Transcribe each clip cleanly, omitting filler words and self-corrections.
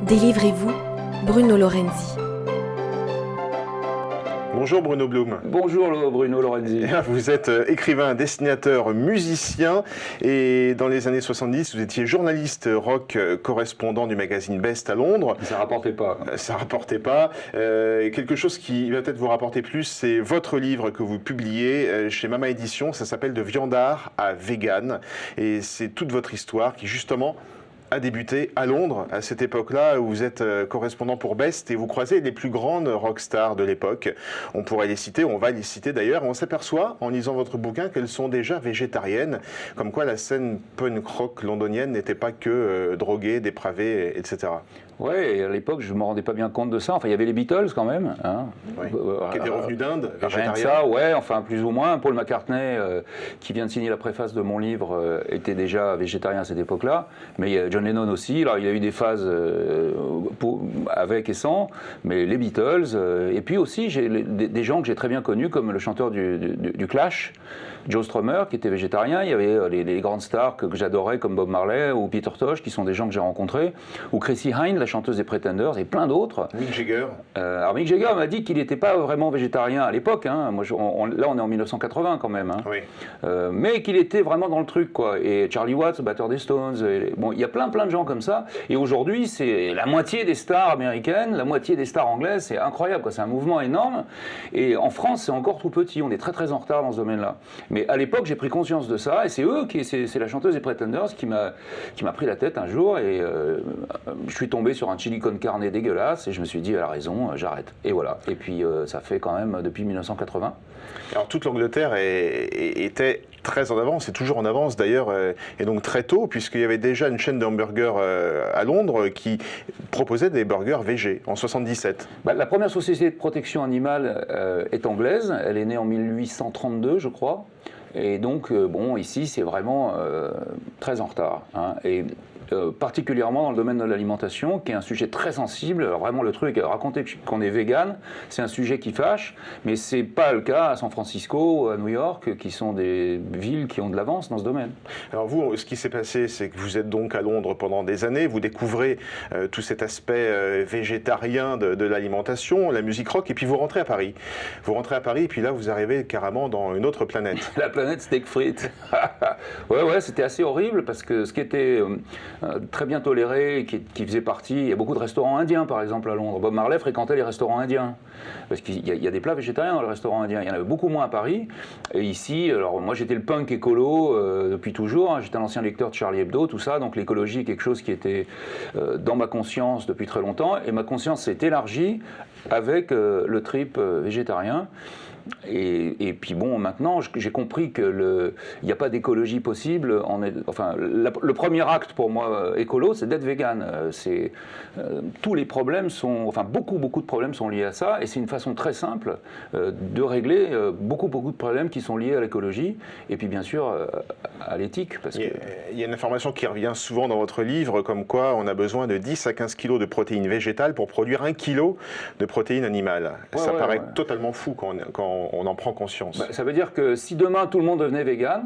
Délivrez-vous, Bruno Lorenzi. Bonjour Bruno Blum. Bonjour Bruno Lorenzi. Vous êtes écrivain, dessinateur, musicien et dans les années 70, vous étiez journaliste rock correspondant du magazine Best à Londres. Ça rapportait pas. Ça rapportait pas. Quelque chose qui va peut-être vous rapporter plus, c'est votre livre que vous publiez chez Mama Édition. Ça s'appelle De viandard à vegan et c'est toute votre histoire qui justement a débuté à Londres, à cette époque-là où vous êtes correspondant pour Best et vous croisez les plus grandes rockstars de l'époque. On pourrait les citer, on va les citer d'ailleurs. On s'aperçoit en lisant votre bouquin qu'elles sont déjà végétariennes, comme quoi la scène punk rock londonienne n'était pas que droguée, dépravée, etc. Ouais, à l'époque, je ne me rendais pas bien compte de ça. Enfin, il y avait les Beatles quand même. Hein. Oui. Qui étaient revenus d'Inde, végétariens. Rien que ça, ouais, enfin plus ou moins. Paul McCartney, qui vient de signer la préface de mon livre, était déjà végétarien à cette époque-là. Mais John Lennon aussi. Alors, il a eu des phases avec et sans. Mais les Beatles. Et puis aussi, j'ai des gens que j'ai très bien connus, comme le chanteur du Clash, Joe Strummer, qui était végétarien. Il y avait les grandes stars que j'adorais, comme Bob Marley ou Peter Tosh, qui sont des gens que j'ai rencontrés. Ou Chrissy Hynde, la chanteuse des Pretenders, et plein d'autres. Mick Jagger. Alors Mick Jagger m'a dit qu'il n'était pas vraiment végétarien à l'époque. Hein. Moi, là, on est en 1980 quand même. Hein. Oui. Mais qu'il était vraiment dans le truc, quoi. Et Charlie Watts, batteur des Stones. Bon, il y a plein de gens comme ça. Et aujourd'hui, c'est la moitié des stars américaines, la moitié des stars anglaises. C'est incroyable, quoi. C'est un mouvement énorme. Et en France, c'est encore tout petit. On est très en retard dans ce domaine-là. Mais à l'époque, j'ai pris conscience de ça. Et c'est c'est la chanteuse des Pretenders qui m'a pris la tête un jour. Et je suis tombé sur un chili con carne dégueulasse et je me suis dit, elle a raison, j'arrête. Et voilà. Et puis ça fait quand même depuis 1980. Alors toute l'Angleterre était très en avance, et toujours en avance d'ailleurs, et donc très tôt, puisqu'il y avait déjà une chaîne de hamburgers à Londres qui proposait des burgers végés en 77. La première société de protection animale est anglaise, elle est née en 1832 je crois, et donc bon, ici c'est vraiment très en retard. Hein, et particulièrement dans le domaine de l'alimentation, qui est un sujet très sensible. Alors vraiment, le truc, raconter qu'on est vegan, c'est un sujet qui fâche, mais c'est pas le cas à San Francisco, à New York, qui sont des villes qui ont de l'avance dans ce domaine. Alors vous, ce qui s'est passé, c'est que vous êtes donc à Londres pendant des années, vous découvrez tout cet aspect végétarien de l'alimentation, la musique rock, et puis vous rentrez à Paris. Vous rentrez à Paris, et puis là, vous arrivez carrément dans une autre planète. La planète steak frites. ouais, c'était assez horrible, parce que ce qui était très bien toléré, qui faisait partie. Il y a beaucoup de restaurants indiens, par exemple, à Londres. Bob Marley fréquentait les restaurants indiens. Parce qu'il y a des plats végétariens dans les restaurants indiens. Il y en avait beaucoup moins à Paris. Et ici, alors moi j'étais le punk écolo depuis toujours. Hein. J'étais un ancien lecteur de Charlie Hebdo, tout ça. Donc l'écologie est quelque chose qui était dans ma conscience depuis très longtemps. Et ma conscience s'est élargie avec le trip végétarien. Et puis bon, maintenant, j'ai compris qu'il n'y a pas d'écologie possible. Enfin, le premier acte pour moi écolo, c'est d'être vegan. Tous les problèmes sont, enfin beaucoup de problèmes sont liés à ça, et c'est une façon très simple de régler beaucoup de problèmes qui sont liés à l'écologie, et puis bien sûr à l'éthique. Il y a une information qui revient souvent dans votre livre, comme quoi on a besoin de 10 à 15 kg de protéines végétales pour produire 1 kg de protéines animales. Ça paraît totalement fou quand on en prend conscience. Ça veut dire que si demain tout le monde devenait vegan,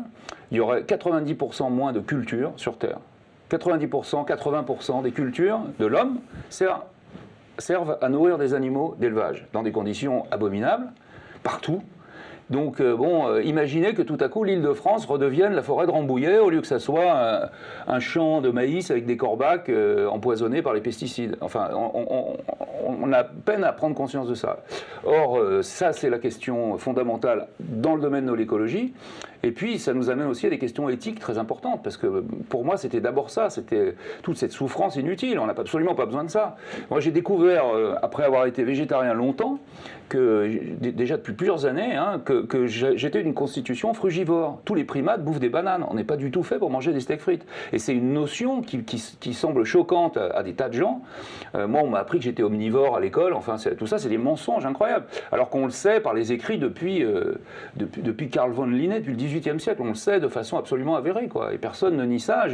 il y aurait 90% moins de cultures sur Terre. 90%, 80% des cultures de l'homme servent à nourrir des animaux d'élevage, dans des conditions abominables, partout. Donc imaginez que tout à coup l'Île-de-France redevienne la forêt de Rambouillet au lieu que ça soit un champ de maïs avec des corbacs empoisonnés par les pesticides. Enfin, on a peine à prendre conscience de ça. Or, ça c'est la question fondamentale dans le domaine de l'écologie. Et puis ça nous amène aussi à des questions éthiques très importantes, parce que pour moi c'était d'abord ça, c'était toute cette souffrance inutile, on n'a absolument pas besoin de ça. Moi j'ai découvert, après avoir été végétarien longtemps, que déjà depuis plusieurs années, hein, que j'étais une constitution frugivore. Tous les primates bouffent des bananes, on n'est pas du tout fait pour manger des steaks frites. Et c'est une notion qui semble choquante à des tas de gens. Moi on m'a appris que j'étais omnivore à l'école, enfin tout ça c'est des mensonges incroyables. Alors qu'on le sait par les écrits depuis Carl von Linné, depuis le XVIIIe siècle, on le sait de façon absolument avérée, quoi. Et personne ne nie ça.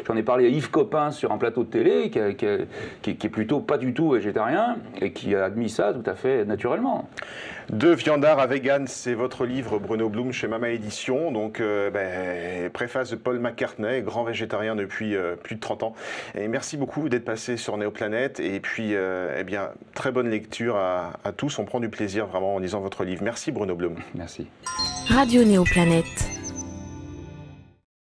J'en ai parlé à Yves Coppens sur un plateau de télé, qui est plutôt pas du tout végétarien, et qui a admis ça tout à fait naturellement. De viandard à vegan, c'est c'est votre livre, Bruno Blum, chez Mama Édition. Donc, préface de Paul McCartney, grand végétarien depuis plus de 30 ans. Et merci beaucoup d'être passé sur Néoplanète. Et puis, très bonne lecture à tous. On prend du plaisir vraiment en lisant votre livre. Merci, Bruno Blum. Merci. Radio Néoplanète.